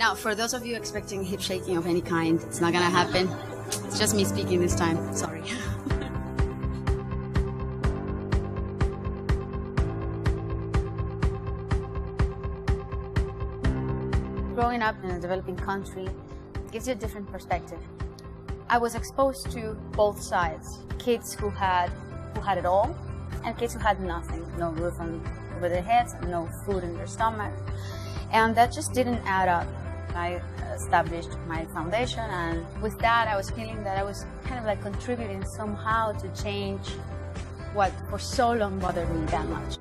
Now, for those of you expecting hip shaking of any kind, it's not gonna happen. It's just me speaking this time, sorry. Growing up in a developing country gives you a different perspective. I was exposed to both sides. Kids who had it all, and kids who had nothing. No roof over their heads, no food in their stomach. And that just didn't add up. I established my foundation, and with that I was feeling that I was kind of like contributing somehow to change what for so long bothered me that much.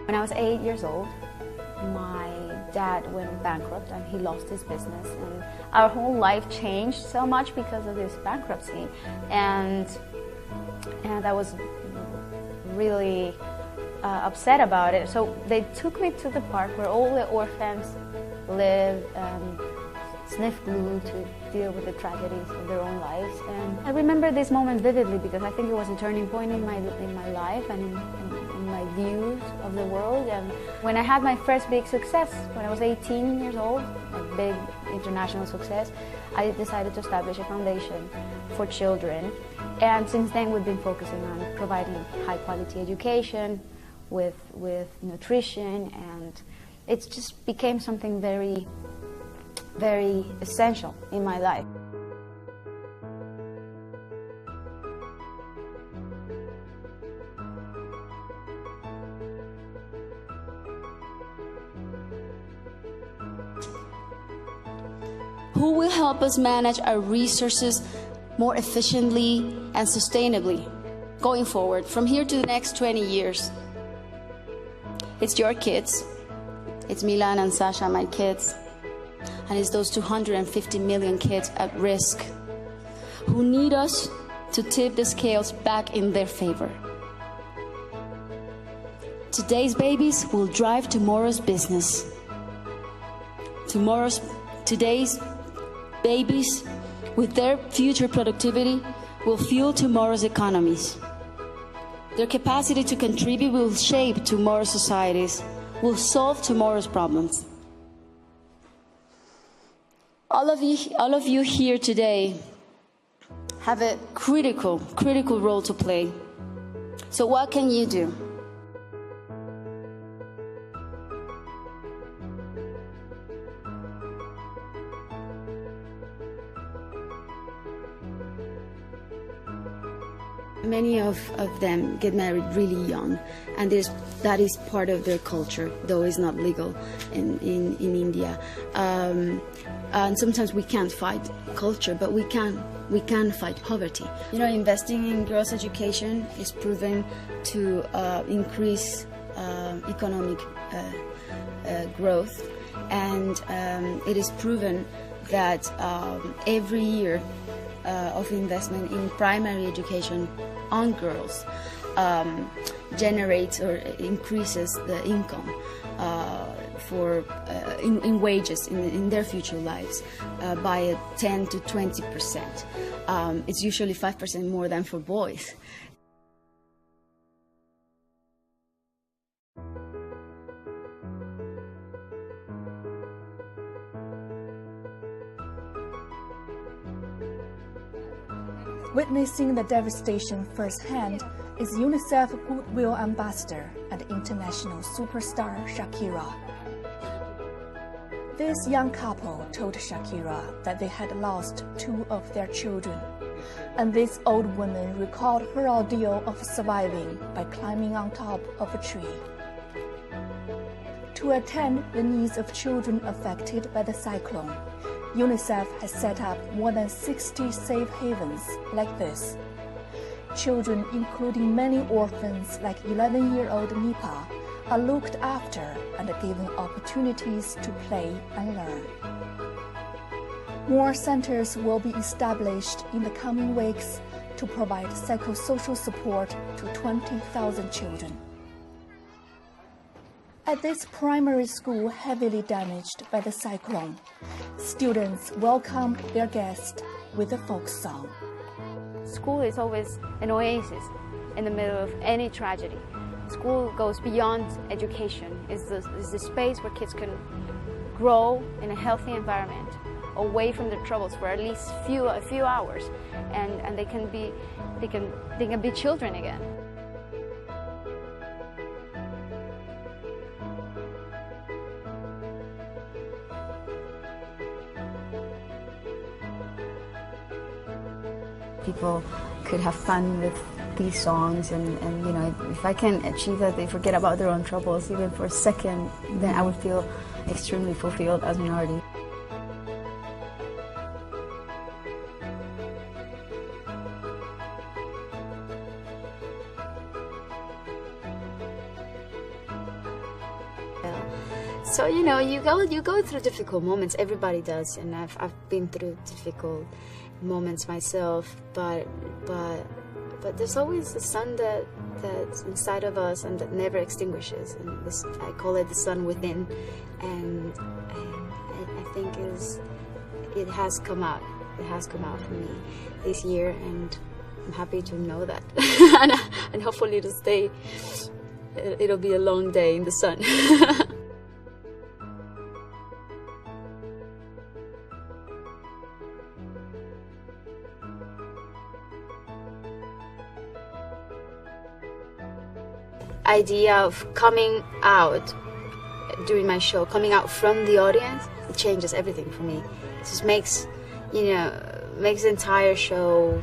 When I was 8 years old, my dad went bankrupt and he lost his business, and our whole life changed so much because of this bankruptcy, and I was really upset about it. So they took me to the park where all the orphans live and sniff glue to deal with the tragedies of their own lives. And I remember this moment vividly because I think it was a turning point in my life and in my views of the world. And when I had my first big success, when I was 18 years old, a big international success, I decided to establish a foundation for children. And since then we've been focusing on providing high quality education with nutrition, and it just became something very, very essential in my life. Who will help us manage our resources more efficiently and sustainably going forward from here to the next 20 years? It's your kids. It's Milan and Sasha, my kids. And it's those 250 million kids at risk who need us to tip the scales back in their favor. Today's babies will drive tomorrow's business. Today's babies, with their future productivity, will fuel tomorrow's economies. Their capacity to contribute will shape tomorrow's societies, will solve tomorrow's problems. All of you here today have a critical role to play. So what can you do? Many of them get married really young, and that is part of their culture, though it's not legal in India. And sometimes we can't fight culture, but we can fight poverty. You know, investing in girls' education is proven to increase economic growth, and it is proven that every year of investment in primary education on girls generates or increases the income in wages in their future lives by 10 to 20%. It's usually 5% more than for boys. Witnessing the devastation firsthand is UNICEF Goodwill Ambassador and international superstar Shakira. This young couple told Shakira that they had lost 2 of their children, and this old woman recalled her ordeal of surviving by climbing on top of a tree. To attend the needs of children affected by the cyclone, UNICEF has set up more than 60 safe havens like this. Children, including many orphans like 11-year-old Nipa, are looked after and given opportunities to play and learn. More centers will be established in the coming weeks to provide psychosocial support to 20,000 children. At this primary school heavily damaged by the cyclone, Students welcomed their guest with a folk song. School is always an oasis in the middle of any tragedy. School goes beyond education. It's the space where kids can grow in a healthy environment, away from their troubles for at least a few hours, and they can be children again. People could have fun with these songs, and you know, if I can achieve that they forget about their own troubles even for a second, then I would feel extremely fulfilled as a minority. So you know, you go through difficult moments. Everybody does, and I've been through difficult moments myself. But there's always the sun that's inside of us and that never extinguishes. And this, I call it the sun within, and I think it has come out. It has come out for me this year, and I'm happy to know that. and hopefully it'll stay. It'll be a long day in the sun. Idea of coming out during my show, coming out from the audience, it changes everything for me. It just makes the entire show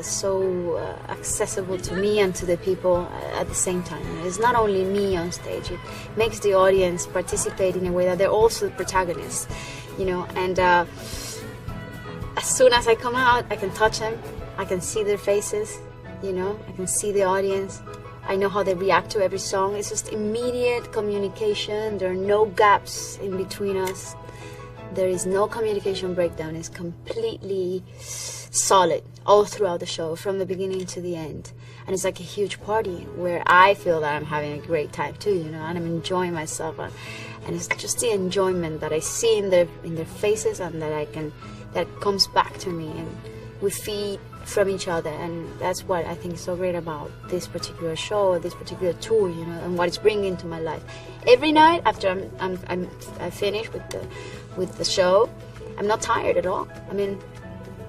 so accessible to me and to the people at the same time. It's not only me on stage, it makes the audience participate in a way that they're also the protagonists, you know. And as soon as I come out, I can touch them, I can see their faces, you know, I can see the audience. I know how they react to every song. It's just immediate communication. There are no gaps in between us. There is no communication breakdown. It's completely solid all throughout the show, from the beginning to the end. And it's like a huge party where I feel that I'm having a great time too, you know, and I'm enjoying myself. And it's just the enjoyment that I see in their faces, and that comes back to me, and we feed from each other. And that's what I think is so great about this particular show, this particular tour, you know, and what it's bringing into my life. Every night after I finish with the show, I'm not tired at all. I mean,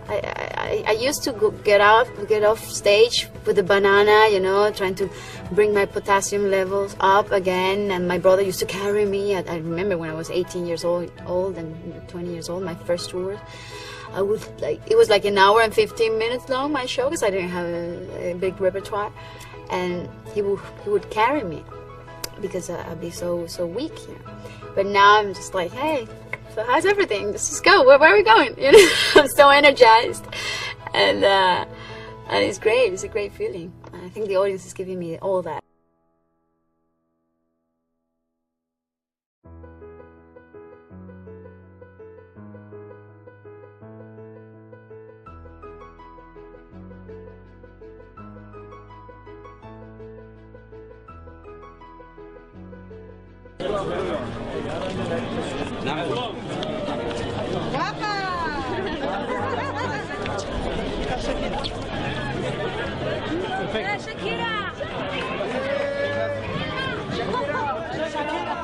I used to get off stage with a banana, you know, trying to bring my potassium levels up again, and my brother used to carry me. I remember when I was 18 years old and 20 years old, my first tour. It was like an hour and 15 minutes long, my show, because I didn't have a big repertoire, and he would carry me because I'd be so weak, you know. But now I'm just like, hey, so how's everything? Let's just go. Where are we going? You know, I'm so energized, and it's great. It's a great feeling. I think the audience is giving me all that. Shakira! Shakira!